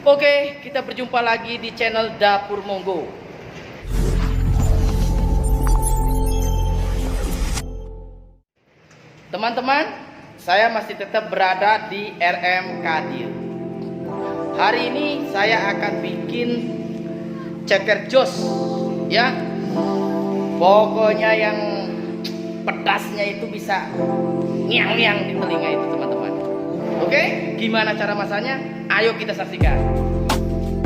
Oke, kita berjumpa lagi di channel Dapur Monggo. Teman-teman, saya masih tetap berada di RM Kadir. Hari ini saya akan bikin ceker jos, ya. Pokoknya yang pedasnya itu bisa ngiang-ngiang di telinga itu, teman-teman. Oke, gimana cara masaknya? Ayo kita saksikan.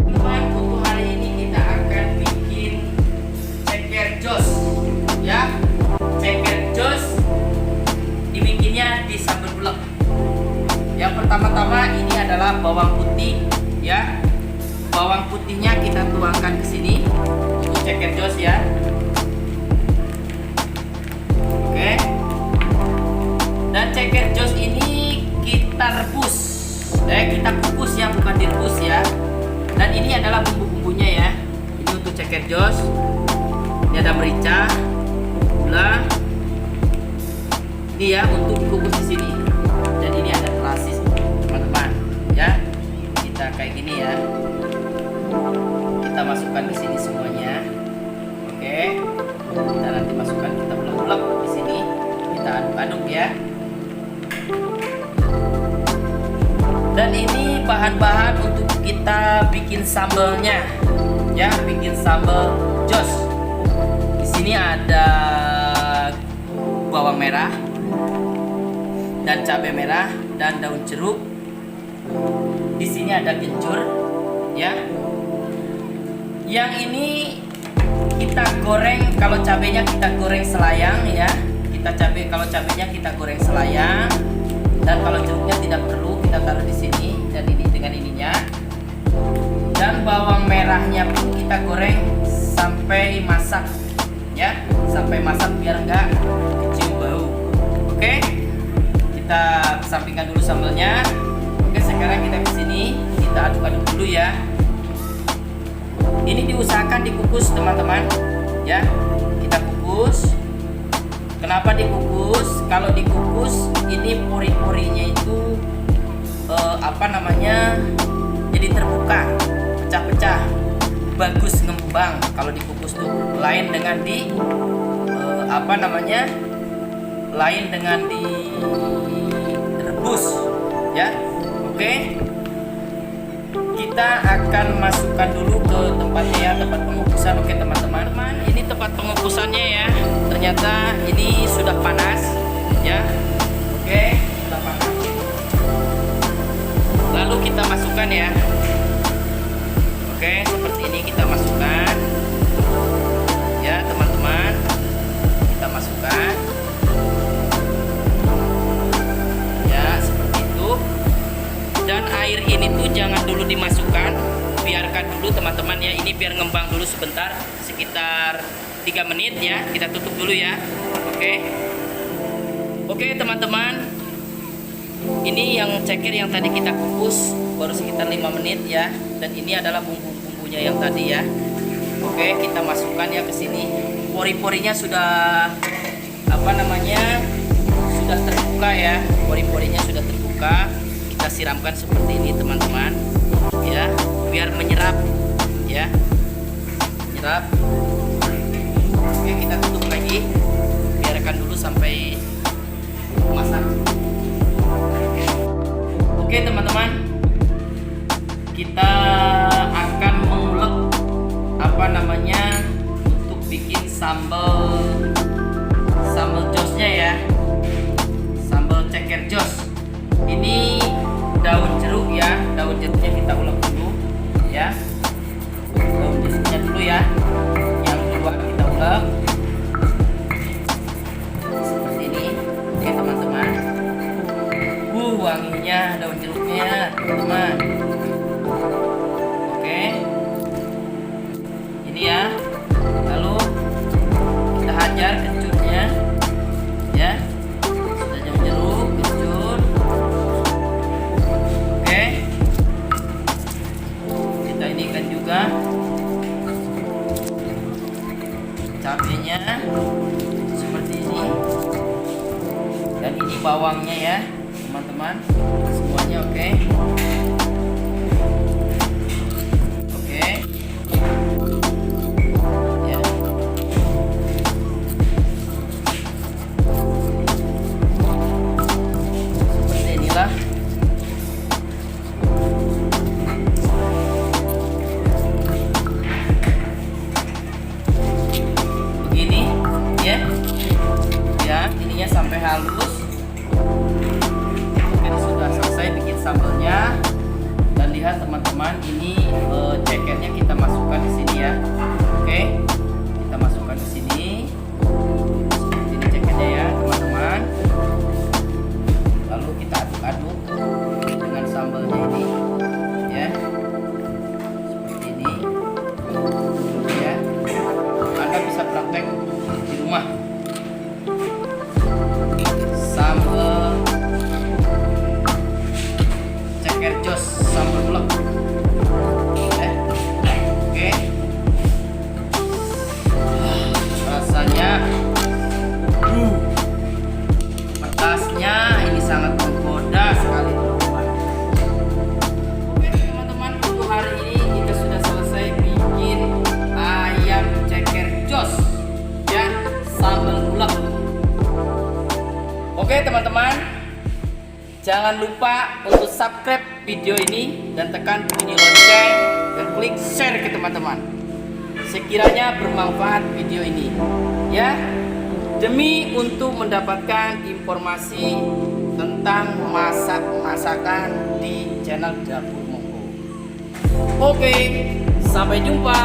Teman, untuk hari ini kita akan bikin ceker jos, ya. Ceker jos dibikinnya di sambal bulek. Yang pertama-tama ini adalah bawang putih, ya. Bawang putihnya kita tuangkan ke sini untuk ceker jos, ya. Oke. Dan ceker jos ini kita rebus, kita kukus ya, bukan direbus ya. Dan ini adalah bumbu-bumbunya ya. Ini untuk ceker jos. Ini ada merica, gula. Ini ya untuk dikukus di sini. Dan ini ada terasi, teman-teman. Ya, kita kayak gini ya. Kita masukkan di sini semuanya. Oke. Kita nanti masukkan, kita ulek-ulek di sini. Kita aduk-aduk ya. Dan ini bahan-bahan untuk kita bikin sambalnya, ya, bikin sambal jos. Di sini ada bawang merah dan cabai merah dan daun jeruk. Di sini ada kencur, ya. Yang ini kita goreng, kalau cabenya kita goreng selayang, ya. Kalau cabenya kita goreng selayang. Dan kalau jeruknya tidak perlu, kita taruh di sini. Dan ini dengan ininya. Dan bawang merahnya pun kita goreng sampai masak, ya, sampai masak biar enggak kecium bau. Oke, kita sampingkan dulu sambalnya. Oke, sekarang kita ke sini, kita aduk-aduk dulu ya. Ini diusahakan dikukus, teman-teman, ya. Kita kukus. Kenapa dikukus? Kalau dikukus ini pori-porinya itu jadi terbuka, pecah-pecah, bagus ngembang kalau dikukus tuh. Lain dengan lain dengan direbus, ya. Oke. Kita akan masukkan dulu ke tempatnya ya, tempat pengukusan. Oke, teman-teman. Ini tempat pengukusannya ya. Ternyata ini sudah panas, ya. Oke, sudah panas. Lalu kita masukkan ya. Oke, seperti ini kita masukkan. Ya, teman-teman. Kita masukkan. Ya, seperti itu. Dan air ini tuh jangan dulu dimasukkan. Biarkan dulu, teman-teman ya. Ini biar ngembang dulu sebentar, sekitar 3 menit ya. Kita tutup dulu ya. Oke, teman-teman. Ini yang ceker yang tadi kita kukus baru sekitar 5 menit ya. Dan ini adalah bumbu-bumbunya yang tadi ya. Oke, kita masukkan ya ke sini. Pori-porinya sudah sudah terbuka ya. Pori-porinya sudah terbuka. Kita siramkan seperti ini, teman-teman. Ya, biar menyerap ya. Menyerap. Oke, kita tutup lagi. Biarkan dulu sampai masak. Oke, teman-teman, kita akan mengulek untuk bikin sambal josnya ya, sambal ceker jos. Ini daun jeruk ya, daun jeruknya kita ulek dulu ya, daun jeruknya dulu ya, yang kedua kita ulek seperti ini. Oke, teman-teman. Wanginya daun jeruknya, teman-teman. Oke, ini ya. Lalu kita hajar kencurnya, ya. Sudah daun jeruk, kencur. Oke, kita inikan juga cabenya seperti ini. Dan ini bawangnya ya, teman-teman, semuanya. Oke, Ya teman-teman, ini ceketnya kita masukkan di sini ya. Oke, kita masukkan ke sini. Seperti ini ceketnya ya teman-teman. Lalu kita aduk-aduk dengan sambalnya ini, ya. Seperti ini, ya. Anda bisa praktek di rumah. Sambal ceker jos, sambal bulak. Oke. Rasanya pedasnya ini sangat menggoda sekali teman-teman. Oke teman-teman, untuk hari ini kita sudah selesai bikin ayam ceker jos ya, sambal bulak. Oke teman-teman, jangan lupa untuk subscribe video ini dan tekan bunyi lonceng dan klik share ke teman-teman. Sekiranya bermanfaat video ini ya, demi untuk mendapatkan informasi tentang masakan di channel Dapur Monggo. Oke, sampai jumpa.